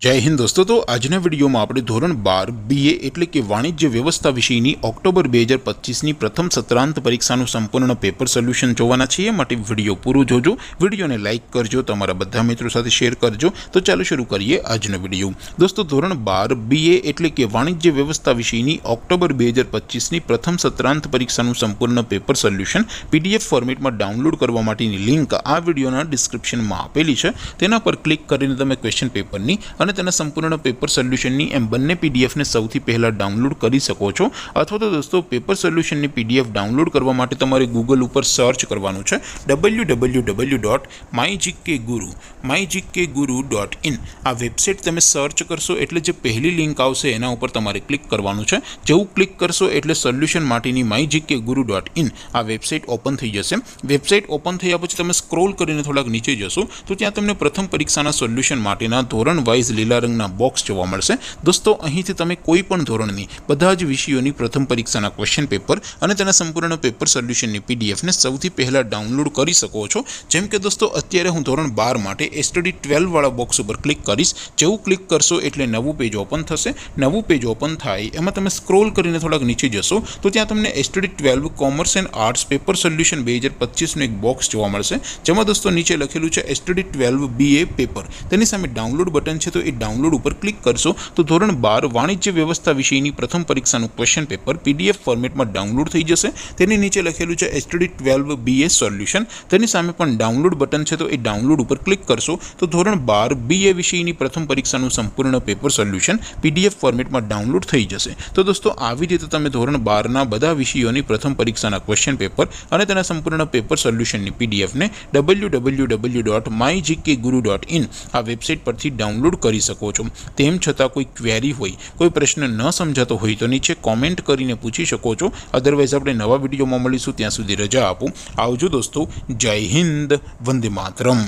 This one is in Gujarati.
जय हिंद दोस्तों। तो आजना विडियो में આપણે ધોરણ 12 BA એટલે કે વાણિજ્ય વ્યવસ્થા વિષયની ઓક્ટોબર 2025ની પ્રથમ સત્રાંત પરીક્ષાનું સંપૂર્ણ પેપર સોલ્યુશન જોવાના છીએ। માટે વિડિયો પૂરો જોજો, વિડિયોને લાઈક કરજો, તમારા બધા મિત્રો સાથે શેર કરજો। તો ચાલો શરૂ કરીએ આજનો વિડિયો। દોસ્તો ધોરણ 12 BA એટલે કે વાણિજ્ય વ્યવસ્થા વિષયની ઓક્ટોબર 2025ની પ્રથમ સત્રાંત પરીક્ષાનું સંપૂર્ણ પેપર સોલ્યુશન PDF ફોર્મેટમાં ડાઉનલોડ કરવા માટેની લિંક આ વિડિયોના ડિસ્ક્રિપ્શનમાં આપેલી છે। તેના પર ક્લિક કરીને તમે ક્વેશ્ચન પેપરની અને તેના સંપૂર્ણ પેપર સોલ્યુશનની એમ બંને PDF ને સૌથી પહેલા ડાઉનલોડ કરી શકો છો। અથવા તો દોસ્તો પેપર સોલ્યુશનની PDF ડાઉનલોડ કરવા માટે તમારે ગૂગલ ઉપર સર્ચ કરવાનું છે www.mygkguru.in। આ વેબસાઇટ તમે સર્ચ કરશો એટલે જે પહેલી લિંક આવશે એના ઉપર તમારે ક્લિક કરવાનું છે। જેવું ક્લિક કરશો એટલે સોલ્યુશન માટેની mygkguru.in આ વેબસાઇટ ઓપન થઈ જશે। વેબસાઇટ ઓપન થયા પછી તમે સ્ક્રોલ કરીને થોડાક નીચે જશો તો ત્યાં તમને પ્રથમ પરીક્ષાના સોલ્યુશન માટેના ધોરણ વાઇઝ લીલા રંગના બોક્સ જોવા મળશે। દોસ્તો અહીંથી તમે કોઈ પણ ધોરણની બધા જ વિષયોની પ્રથમ પરીક્ષાના ક્વેશ્ચન પેપર અને તેના સંપૂર્ણ પેપર સોલ્યુશનની PDF ને સૌથી પહેલા ડાઉનલોડ કરી શકો છો। જેમ કે દોસ્તો અત્યારે હું ધોરણ 12 માટે STD 12 વાળા બોક્સ ઉપર ક્લિક કરીશ। જેવું ક્લિક કરશો એટલે નવું પેજ ઓપન થશે। નવું પેજ ઓપન થાય એમાં તમે સ્ક્રોલ કરીને થોડાક નીચે જશો તો ત્યાં તમને STD 12 commerce and arts paper solution 2025 નું એક બોક્સ જોવા મળશે। જેમાં દોસ્તો નીચે લખેલું છે STD 12 BA પેપર। તેની સામે ડાઉનલોડ બટન છે, તો એ ડાઉનલોડ ઉપર ક્લિક કરશો તો ધોરણ 12 વાણિજ્ય વ્યવસ્થા વિષયની પ્રથમ પરીક્ષાનું ક્વેશ્ચન પેપર PDF ફોર્મેટમાં ડાઉનલોડ થઈ જશે। તેની નીચે લખેલું છે STD 12 BA સોલ્યુશન। તેની સામે પણ ડાઉનલોડ બટન છે, તો એ ડાઉનલોડ ઉપર ક્લિક કરશો તો ધોરણ 12 BA વિષયની પ્રથમ પરીક્ષાનું સંપૂર્ણ પેપર સોલ્યુશન PDF ફોર્મેટમાં ડાઉનલોડ થઈ જશે। તો દોસ્તો આવી રીતે તમે ધોરણ 12 ના બધા વિષયોની પ્રથમ પરીક્ષાના ક્વેશ્ચન પેપર અને તેના સંપૂર્ણ પેપર સોલ્યુશનની PDF ને www.mygkguru.in આ વેબસાઇટ પરથી ડાઉનલોડ કરી શકો છો। તેમ છતાં કોઈ ક્વેરી હોય, કોઈ પ્રશ્ન ન સમજાતો હોય તો નીચે કોમેન્ટ કરીને પૂછી શકો છો। અધરવાઇઝ આપણે નવા વિડીયોમાં મળીશું, ત્યાં સુધી રજા આપો। આવજો દોસ્તો, જય હિન્દ, વંદે માતરમ।